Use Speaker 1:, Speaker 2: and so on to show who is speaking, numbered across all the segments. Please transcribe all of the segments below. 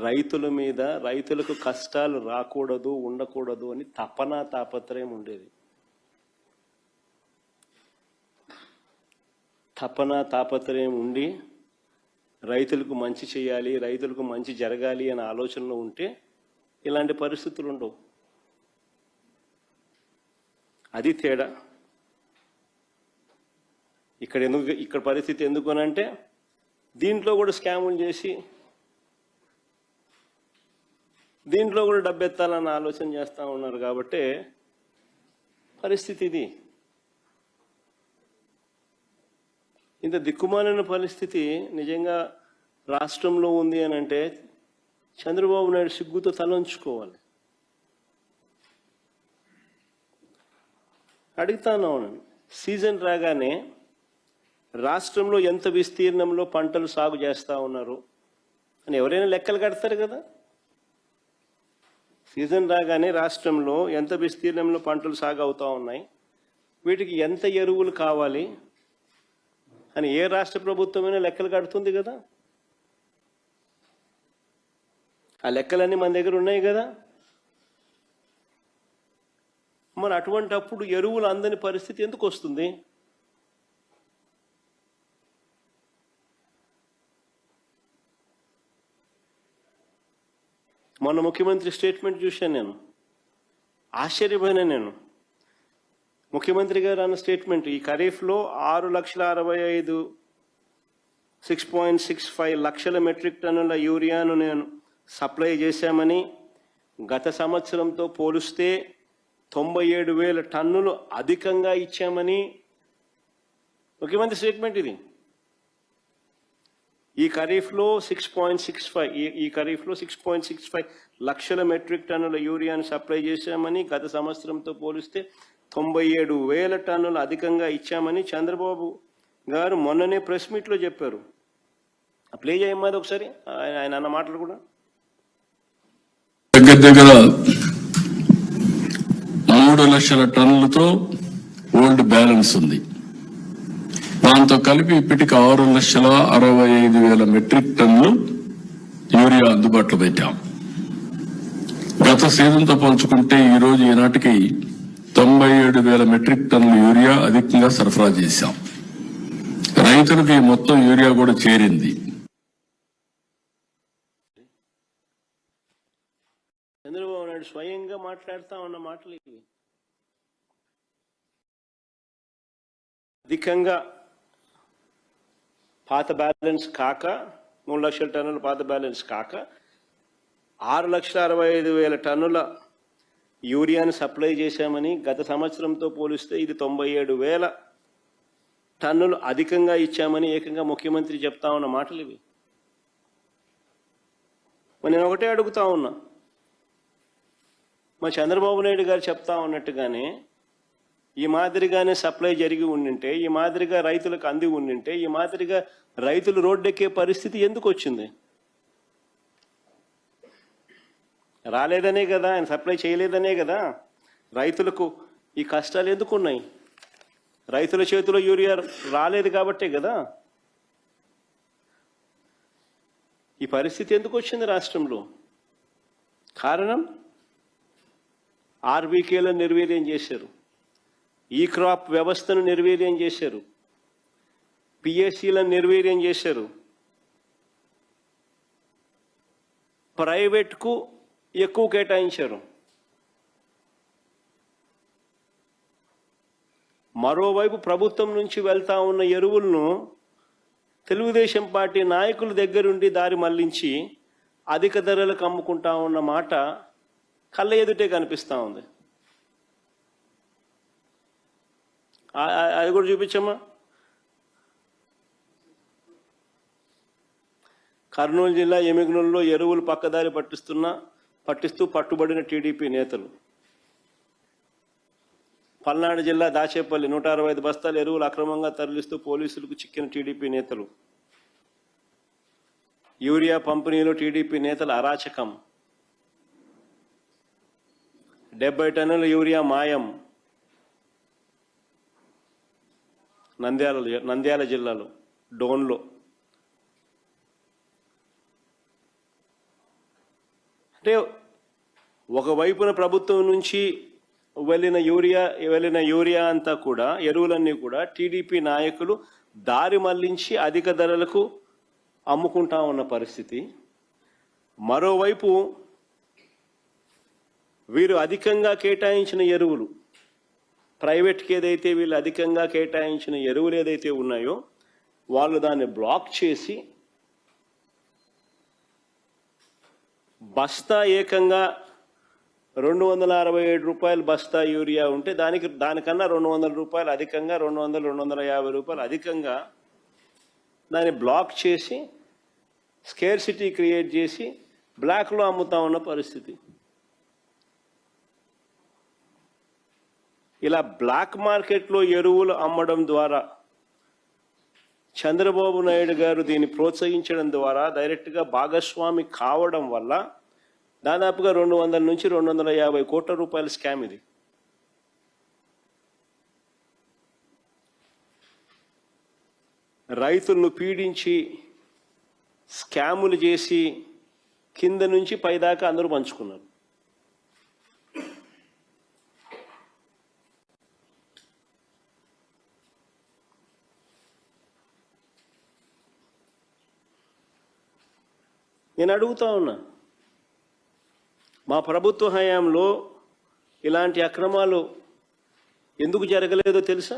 Speaker 1: రైతుల మీద రైతులకు కష్టాలు రాకూడదు ఉండకూడదు అని తాపత్రయం ఉండేది. తాపత్రయం ఉండి రైతులకు మంచి చేయాలి, రైతులకు మంచి జరగాలి అనే ఆలోచనలో ఉంటే ఇలాంటి పరిస్థితులు ఉండవు. అది తేడా. ఇక్కడ పరిస్థితి ఎందుకనంటే దీంట్లో కూడా స్కాములు చేసి దీంట్లో కూడా డబ్బెత్తాలన్న ఆలోచన చేస్తూ ఉన్నారు కాబట్టి పరిస్థితి ఇది. ఇంత దిక్కుమాలిన పరిస్థితి నిజంగా రాష్ట్రంలో ఉంది అని అంటే చంద్రబాబు నాయుడు సిగ్గుతో తలంచుకోవాలి. అడుగుతాను, సీజన్ రాగానే రాష్ట్రంలో ఎంత విస్తీర్ణంలో పంటలు సాగు చేస్తూ ఉన్నారు అని ఎవరైనా లెక్కలు కడతారు కదా. సీజన్ రాగానే రాష్ట్రంలో ఎంత విస్తీర్ణంలో పంటలు సాగు అవుతూ ఉన్నాయి, వీటికి ఎంత ఎరువులు కావాలి అని ఏ రాష్ట్ర ప్రభుత్వమైనా లెక్కలు కడుతుంది కదా. ఆ లెక్కలన్నీ మన దగ్గర ఉన్నాయి కదా. మరి అటువంటి అప్పుడు ఎరువులు అందని పరిస్థితి ఎందుకు వస్తుంది? మొన్న ముఖ్యమంత్రి స్టేట్మెంట్ చూశాను, నేను ఆశ్చర్యపోయినా. నేను ముఖ్యమంత్రి గారు అన్న స్టేట్మెంట్, ఈ ఖరీఫ్లో 6,65,000 6.65 లక్షల మెట్రిక్ టన్నుల యూరియాను నేను సప్లై చేశామని, గత సంవత్సరంతో పోలిస్తే 97,000 టన్నులు అధికంగా ఇచ్చామని ముఖ్యమంత్రి స్టేట్మెంట్ ఇది. ఈ ఖరీఫ్లో 6.65 లక్షల మెట్రిక్ టన్నుల యూరియాను సప్లై చేశామని, గత సంవత్సరంతో పోలిస్తే 97,000 టన్నులు అధికంగా ఇచ్చామని చంద్రబాబు గారు మొన్ననే ప్రెస్ మీట్లో చెప్పారు. ప్లే చేయమ్మది ఒకసారి ఆయన అన్న మాటలు కూడా.
Speaker 2: దగ్గర 3 లక్షల టన్నులతో ఓల్డ్ బ్యాలెన్స్ ఉంది. దాంతో కలిపి ఇప్పటికి 6,65,000 మెట్రిక్ టన్నులు యూరియా అందుబాటులో పెట్టాం. గత సీజన్తో పోల్చుకుంటే ఈ రోజు ఈనాటికి 97,000 మెట్రిక్ టన్నుల యూరియా అధికంగా సరఫరా చేశాం. రైతులకు ఈ మొత్తం యూరియా కూడా చేరింది.
Speaker 1: చంద్రబాబు నాయుడు స్వయంగా మాట్లాడుతా ఉన్న మాటలు ఇవి. అధికంగా పాత బ్యాలెన్స్ కాక 3 లక్షల టన్నుల పాత బ్యాలెన్స్ కాక 6,65,000 టన్నుల యూరియాను సప్లై చేశామని, గత సంవత్సరంతో పోలిస్తే ఇది 97,000 టన్నులు అధికంగా ఇచ్చామని ఏకంగా ముఖ్యమంత్రి చెప్తా ఉన్న మాటలు ఇవి. మరి నేను ఒకటే అడుగుతా ఉన్నా, మా చంద్రబాబు నాయుడు గారు చెప్తా ఉన్నట్టుగానే ఈ మాదిరిగానే సప్లై జరిగి ఉండింటే, ఈ మాదిరిగా రైతులకు అంది ఉండింటే, ఈ మాదిరిగా రైతులు రోడ్డెక్కే పరిస్థితి ఎందుకు వచ్చింది? రాలేదనే కదా, ఆయన సప్లై చేయలేదనే కదా రైతులకు ఈ కష్టాలు ఎందుకు ఉన్నాయి? రైతుల చేతిలో యూరియా రాలేదు కాబట్టే కదా ఈ పరిస్థితి ఎందుకు వచ్చింది రాష్ట్రంలో. కారణం ఆర్బీకేలను నిర్వీర్యం చేశారు, ఈ క్రాప్ వ్యవస్థను నిర్వీర్యం చేశారు, పిఎస్సీలను నిర్వీర్యం చేశారు, ప్రైవేట్కు ఎక్కువ కేటాయించారు. మరోవైపు ప్రభుత్వం నుంచి వెళ్తా ఉన్న ఎరువులను తెలుగుదేశం పార్టీ నాయకుల దగ్గరుండి దారి మళ్లించి అధిక ధరలకు అమ్ముకుంటా ఉన్న మాట కళ్ళ ఎదుటే కనిపిస్తూ ఉంది. అది కూడా చూపించమ్మా. కర్నూలు జిల్లా ఎమిగనూరులో ఎరువులు పక్కదారి పట్టిస్తూ పట్టుబడిన టీడీపీ నేతలు. పల్నాడు జిల్లా దాచేపల్లి 165 బస్తాల ఎరువులు అక్రమంగా తరలిస్తూ పోలీసులకు చిక్కిన టీడీపీ నేతలు. యూరియా పంపిణీలో టీడీపీ నేతల అరాచకం. 70 టన్నుల యూరియా మాయం. నంద్యాల జిల్లాలో డోన్లో అంటే ఒకవైపున ప్రభుత్వం నుంచి వెళ్ళిన యూరియా అంతా కూడా, ఎరువులన్నీ కూడా టీడీపీ నాయకులు దారి మళ్లించి అధిక ధరలకు అమ్ముకుంటా ఉన్న పరిస్థితి. మరోవైపు వీరు అధికంగా కేటాయించిన ఎరువులు, ప్రైవేట్కి ఏదైతే వీళ్ళు అధికంగా కేటాయించిన ఎరువులు ఏదైతే ఉన్నాయో వాళ్ళు దాన్ని బ్లాక్ చేసి బస్తా ఏకంగా 267 రూపాయలు బస్తా యూరియా ఉంటే దానికన్నా 200 రూపాయలు అధికంగా, 250 రూపాయలు అధికంగా దాన్ని బ్లాక్ చేసి స్కేర్సిటీ క్రియేట్ చేసి బ్లాక్లో అమ్ముతా ఉన్న పరిస్థితి. ఇలా బ్లాక్ మార్కెట్లో ఎరువులు అమ్మడం ద్వారా చంద్రబాబు నాయుడు గారు దీన్ని ప్రోత్సహించడం ద్వారా డైరెక్ట్గా భాగస్వామి కావడం వల్ల దాదాపుగా 200 నుంచి 250 కోట్ల రూపాయల స్కామ్ ఇది. రైతులను పీడించి స్కాములు చేసి కింద నుంచి పైదాకా అందరూ పంచుకున్నారు. నేను అడుగుతా ఉన్నా, మా ప్రభుత్వ హయాంలో ఇలాంటి అక్రమాలు ఎందుకు జరగలేదో తెలుసా?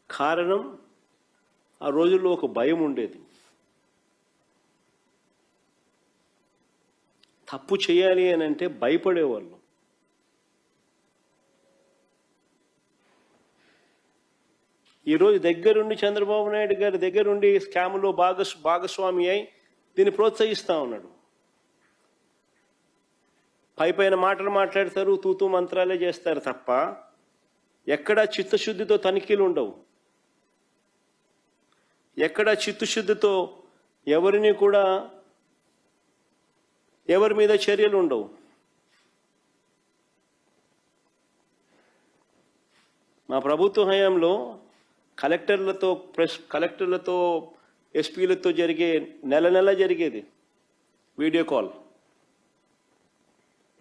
Speaker 1: కారణం, ఆ రోజుల్లో ఒక భయం ఉండేది. తప్పు చేయాలి అని అంటే భయపడేవాళ్ళు. ఈరోజు దగ్గరుండి చంద్రబాబు నాయుడు గారి దగ్గరుండి స్కామ్లో భాగస్వామి అయి దీన్ని ప్రోత్సహిస్తూ ఉన్నాడు. పైపైన మాటలు మాట్లాడతారు, తూతూ మంత్రాలే చేస్తారు తప్ప ఎక్కడా చిత్తశుద్ధితో తనిఖీలు ఉండవు. ఎక్కడా చిత్తశుద్ధితో ఎవరిని కూడా ఎవరి మీద చర్యలు ఉండవు. మా ప్రభుత్వ హయాంలో కలెక్టర్లతో ఎస్పీలతో జరిగే నెల జరిగేది వీడియో కాల్.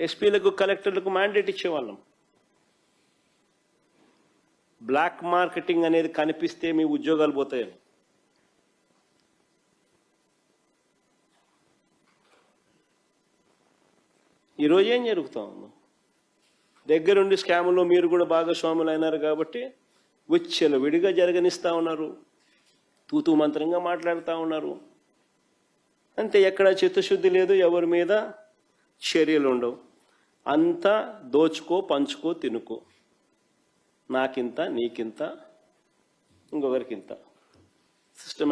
Speaker 1: ఎస్పీలకు కలెక్టర్లకు మ్యాండేట్ ఇచ్చేవాళ్ళం. బ్లాక్ మార్కెటింగ్ అనేది కనిపిస్తే మీ ఉద్యోగాలు పోతాయని. ఈరోజు ఏం జరుగుతా ఉంది? దగ్గరుండి స్కాములో మీరు కూడా భాగస్వాములు అయినారు కాబట్టి విచ్చలు విడిగా జరగనిస్తూ ఉన్నారు, తూతూ మంత్రంగా మాట్లాడుతూ ఉన్నారు. అంతే, ఎక్కడ చిత్తశుద్ధి లేదు, ఎవరి మీద చర్యలు ఉండవు. అంతా దోచుకో, పంచుకో, తినుకో. నాకింత, నీకింత, ఇంకొకరికింత సిస్టమ్.